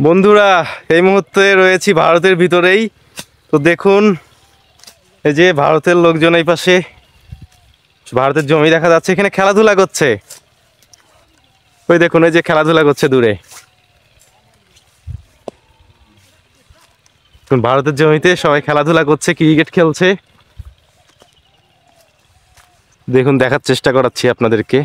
বন্ধুরা এই মুহূর্তে রয়েছি ভারতের ভিতরেই। তো দেখুন এই যে ভারতের লোকজন এই পাশে ভারতের জমি দেখা যাচ্ছে, এখানে খেলাধুলা করছে। ওই দেখুন এই যে খেলাধুলা করছে দূরে, ভারতের জমিতে সবাই খেলাধুলা করছে, ক্রিকেট খেলছে। দেখুন দেখার চেষ্টা করাচ্ছি আপনাদেরকে।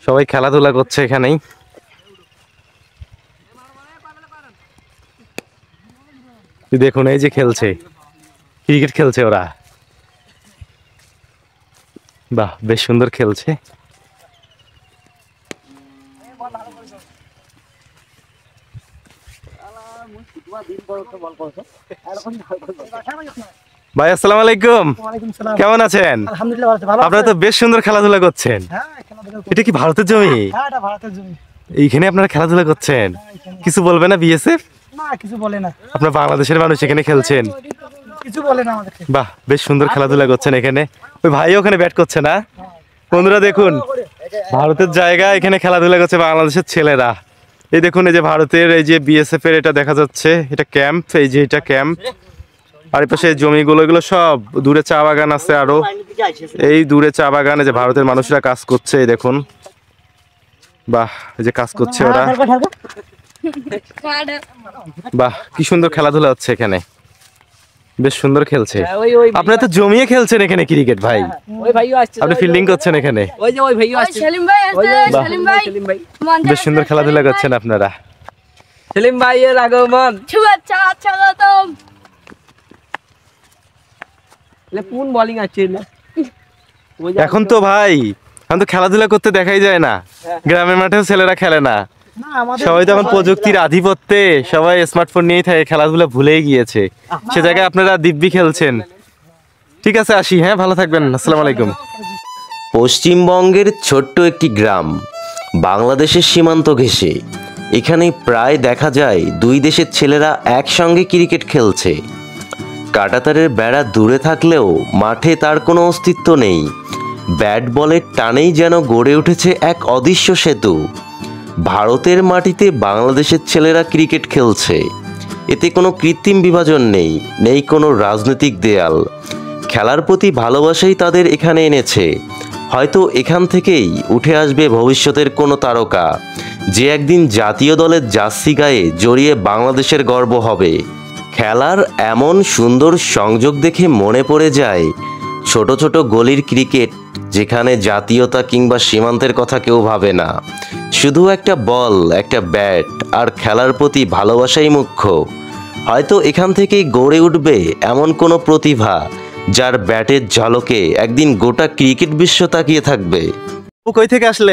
সবাই খেলাধুলা করছে এখানেই। দেখুন এই যে খেলছে, ক্রিকেট খেলছে ওরা। বাহ, বেশ সুন্দর খেলছে। ভাই আসসালামু আলাইকুম, কেমন আছেন? আপনারা তো বেশ সুন্দর খেলাধুলা করছেন। এটা কি ভারতের জমি? এইখানে আপনারা খেলাধুলা করছেন, কিছু বলবে না বিএসএফ? না, কিছু বলে না। আপনার বাংলাদেশের মানুষ এখানে খেলছেন, কিছু বলে না আমাদেরকে। বাহ, বেশ সুন্দর খেলাধুলা করছেন এখানে। ওই ভাই ওখানে ব্যাট করছে না? বন্ধুরা দেখুন ভারতের জায়গা, এখানে খেলাধুলা করছে বাংলাদেশের ছেলেরা। এই দেখুন এই যে ভারতের এই যে বিএসএফ এর এটা দেখা যাচ্ছে, এটা ক্যাম্প। এই যে এটা ক্যাম্প, আর এই পাশে জমিগুলো, এগুলো সব দূরে চা বাগান আছে। আরো এই দূরে চা বাগানে যে ভারতের মানুষরা কাজ করছে, এই দেখুন বাহ, এই যে কাজ করছে ওরা। বাহ, কি সুন্দর খেলাধুলা হচ্ছে এখানে, বেশ সুন্দর খেলছে। আপনারা তো জমিয়ে খেলছেন এখানে ক্রিকেট ভাই, আপনি ফিল্ডিং করছেন এখানে। বেশ সুন্দর খেলাধুলা করছেন আপনারা। সেলিম ভাইয়ের আগমন, শুভেচ্ছা স্বাগতম। কোন বোলিং আছে না এখন তো ভাই, এখন তো খেলাধুলা করতে দেখাই যায় না, গ্রামের মাঠেও ছেলেরা খেলে না। সবাই তো এখন প্রযুক্তির আধিপত্যে সবাই স্মার্টফোন নিয়েই থাকে, খেলাধুলা ভুলেই গিয়েছে। সে জায়গায় আপনারা দিব্যি খেলছেন। ঠিক আছে, আসি। হ্যাঁ, ভালো থাকবেন। আসসালামু আলাইকুম। পশ্চিমবঙ্গের ছোট্ট একটি গ্রাম, বাংলাদেশের সীমান্ত ঘেঁষে। এখানে প্রায় দেখা যায় দুই দেশের ছেলেরা একসঙ্গে ক্রিকেট খেলছে। কাঁটাতারের বেড়া দূরে থাকলেও মাঠে তার কোনো অস্তিত্ব নেই। ব্যাট বলের টানেই যেন গড়ে উঠেছে এক অদৃশ্য সেতু। ভারতের মাটিতে বাংলাদেশের ছেলেরা ক্রিকেট খেলছে। এতে কোনো কৃত্রিম বিভাজন নেই, নেই কোনো রাজনৈতিক দেয়াল। খেলার প্রতি ভালোবাসাই তাদের এখানে এনেছে। হয়তো এখান থেকেই উঠে আসবে ভবিষ্যতের কোনো তারকা, যে একদিন জাতীয় দলের জার্সি গায়ে জড়িয়ে বাংলাদেশের গর্ব হবে। খেলার এমন সুন্দর সংযোগ দেখে মনে পড়ে যায় ছোট ছোট গলির ক্রিকেট, যেখানে জাতীয়তা কিংবা সীমান্তের কথা কেউ ভাবে না। শুধু একটা বল, একটা ব্যাট আর খেলার প্রতি ভালোবাসাই মুখ্য। হয়তো এখান থেকেই গড়ে উঠবে এমন কোনো প্রতিভা, যার ব্যাটের ঝলকে একদিন গোটা ক্রিকেট বিশ্ব তাকিয়ে থাকবে। কই থেকে আসলে?